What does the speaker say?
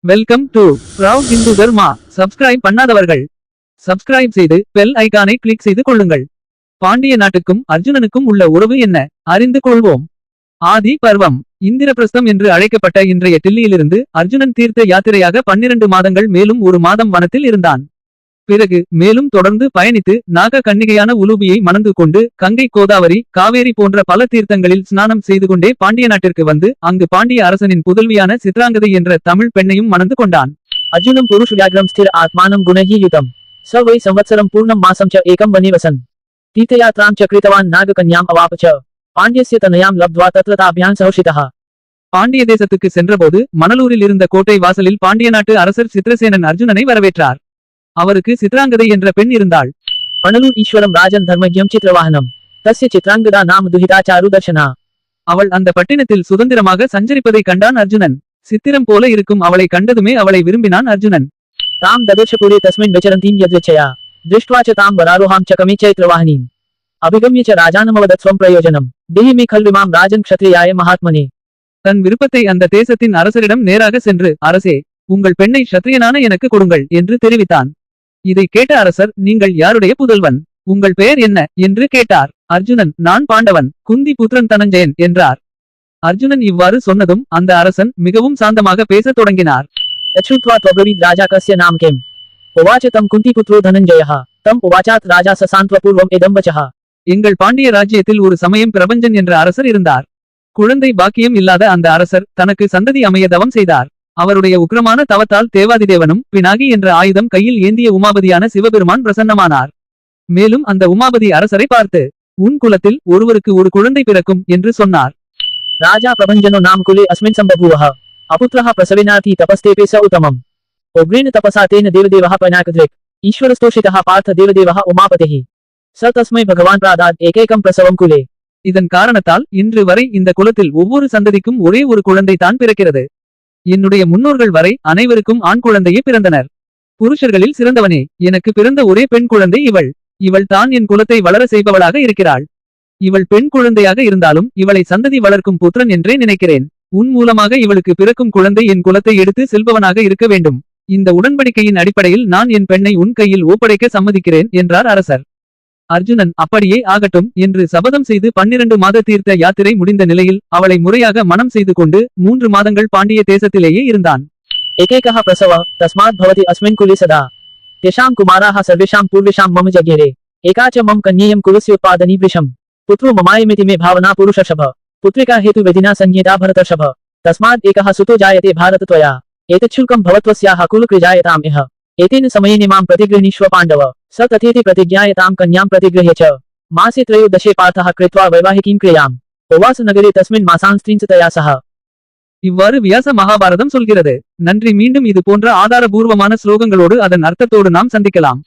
Welcome to Rao Hindu Dharma. Subscribe பண்ணாதவர்கள் subscribe செய்து bell ஐகானை கிளிக் செய்து கொள்ளுங்கள். பாண்டிய நாட்டுக்கும் அர்ஜுனனுக்கும் உள்ள உறவு என்ன அறிந்து கொள்வோம். ஆதி பர்வம். இந்திரபிரஸ்தம் என்று அழைக்கப்பட்ட இன்றைய டில்லியிலிருந்து அர்ஜுனன் தீர்த்த யாத்திரையாக 12 மாதங்கள் மேலும் ஒரு மாதம் வனத்தில் இருந்தான். பிறகு மேலும் தொடர்ந்து பயணித்து நாக கன்னிகையான உலூபியை மணந்து கொண்டு கங்கை, கோதாவரி, காவேரி போன்ற பல தீர்த்தங்களில் ஸ்நானம் செய்து கொண்டே பாண்டிய நாட்டிற்கு வந்து அங்கு பாண்டிய அரசனின் புதல்வியான சித்ராங்கதை என்ற தமிழ் பெண்ணையும் மணந்து கொண்டான். அர்ஜுனம் புருஷவ்யாக்ரம் ஸ்திர ஆத்மானம் குணஹி யுதம் ச வை சம்வத்சரம் பூர்ணம் மாசம் ச ஏகம் வனி வசன் தீர்த்தயாத்ராம் ச கிருதவான் நாககன்யாம் அவாப ச பாண்டியஸ்ய தனயாம் லப்த்வா தத்ரதாபியான் சஹர்ஷிதஹ. பாண்டிய தேசத்துக்கு சென்றபோது மணலூரில் இருந்த கோட்டை வாசலில் பாண்டிய நாட்டு அரசர் சித்ரசேனன் அர்ஜுனனை வரவேற்றார். அவருக்கு சித்ராங்கதை என்ற பெண் இருந்தாள். பணலூர் ஈஸ்வரம் ராஜன் தர்மஜ்யம் சித்ரவாகனம் தஸ்ய சித்ராங்கதா நாம துஹிதா சாரு தர்ஷனா. அவள் அந்த பட்டினத்தில் சுதந்திரமாக சஞ்சரிப்பதை கண்டான் அர்ஜுனன். சித்திரம் போல இருக்கும் அவளை கண்டதுமே அவளை விரும்பினான் அர்ஜுனன். தாம் ததர்ஷபுரே தஸ்மின் விசரந்தீம் யத்விச்சயா திருஷ்ட்வா ச தாம் வராரோஹாம் ச கமே சைத்ரவாஹனீம் அபிகம்ய ச ராஜானமவதத் ஸ்வம் பிரயோஜனம் தேஹி மே கல்விமாம் ராஜன் க்ஷத்ரியாய மகாத்மனே. தன் விருப்பத்தை அந்த தேசத்தின் அரசரிடம் நேராக சென்று, அரசே, உங்கள் பெண்ணை க்ஷத்ரியனான எனக்கு கொடுங்கள் என்று தெரிவித்தான். இதை கேட்ட அரசர், நீங்கள் யாருடைய புதல்வன், உங்கள் பெயர் என்ன என்று கேட்டார். அர்ஜுனன், நான் பாண்டவன், குந்தி புத்திரன் தனஞ்சயன் என்றார். அர்ஜுனன் இவ்வாறு சொன்னதும் அந்த அரசன் மிகவும் சாந்தமாக பேசத் தொடங்கினார். யச்ருத்வா த்வப்ரவீத் ராஜா கஸ்ய நாம் கிம் உவாச தம் குந்தி புத்ரோ தனஞ்சயஹ தம் உவாசாத் ராஜா சசாந்த்வ பூர்வம் இதம் வசஹ. எங்கள் பாண்டிய ராஜ்யத்தில் ஒரு சமயம் பிரபஞ்சன் என்ற அரசர் இருந்தார். குழந்தை பாக்கியம் இல்லாத அந்த அரசர் தனக்கு சந்ததி அமைய தவம் செய்தார். அவருடைய உக்கிரமான தவத்தால் தேவாதிதேவனும் பினாகி என்ற ஆயுதம் கையில் ஏந்திய உமாபதியான சிவபெருமான் பிரசன்னமானார். மேலும் அந்த உமாபதி அரசரை பார்த்து, உன் குலத்தில் ஒருவருக்கு ஒரு குழந்தை பிறக்கும் என்று சொன்னார். ராஜா பிரபஞ்சனோ நாம் குலே அஸ்மின் சம்பபூவஹ அபுத்ரஹ பிரசவினாதி தபஸ்தேபே ச உத்தமம் உக்ரேன தபசா தேன தேவதேவஹ பனாகத்ரிக் ஈஸ்வரஸ்தோஷிதஹ பார்த்த தேவதேவஹ உமாபதிஹி ச தஸ்மை பகவான் பிராதாத் ஏகேகம் பிரசவம் குலே. இதன் காரணத்தால் இன்று வரை இந்த குலத்தில் ஒவ்வொரு சந்ததிக்கும் ஒரே ஒரு குழந்தை தான் பிறக்கிறது. என்னுடைய முன்னோர்கள் வரை அனைவருக்கும் ஆண் குழந்தையே பிறந்தனர். புருஷர்களில் சிறந்தவனே, எனக்கு பிறந்த ஒரே பெண் குழந்தை இவள். இவள் தான் என் குலத்தை வளர செய்பவளாக இருக்கிறாள். இவள் பெண் குழந்தையாக இருந்தாலும் இவளை சந்ததி வளர்க்கும் புத்திரன் என்றே நினைக்கிறேன். உன் மூலமாக இவளுக்கு பிறக்கும் குழந்தை என் குலத்தை எடுத்து செல்பவனாக இருக்க வேண்டும். இந்த உடன்படிக்கையின் அடிப்படையில் நான் என் பெண்ணை உன் கையில் ஒப்படைக்க சம்மதிக்கிறேன் என்றார் அரசர். அர்ஜுனன், அப்படியே ஆகட்டும் என்று சபதம் செய்து 12 மாத தீர்த்த யாத்திரை முடிந்த நிலையில் அவளை முறையாக மனம் செய்து கொண்டு 3 மாதங்கள் பாண்டிய தேசத்திலேயே இருந்தான். ஏகேகஹ பிரசவ தஸ்மாத் பவதி அஸ்மின் குலே சதா தேஷாம் குமாராஹ சர்வேஷாம் பூர்வேஷாம் மம ஜகேரே ஏகாச்ச மம் கன்யேயம் குலஸ்யோத்பாதனி வ்ரிஷம் புத்ரோ மமாயமிதி மே பாவனா புருஷர்ஷப புத்ரிகா ஹேது வெதினா சஞ்ஞேதா பரதர்ஷப தஸ்மாத் ஏகஹ சுதோ ஜாயते भारत त्वया एतच्छुल्कं भवत्वस्याः कुलकृजायताम् इह एतेन समयेन मां प्रतिगृह्णीष्व पाण्डव स तथेति प्रतिज्ञायतां कन्यां प्रतिगृह्य च मासे त्रयोदशे पार्थः कृत्वा वैवाहिकीं क्रियाम् उवास नगरे तस्मिन् मासांस्त्रींच तया सह. இவ்வாறு வியாச மகாபாரதம் சொல்கிறது. நன்றி. மீண்டும் இது போன்ற ஆதாரபூர்வமான ஸ்லோகங்களோடு அதன் அர்த்தத்தோடு நாம் சந்திக்கலாம்.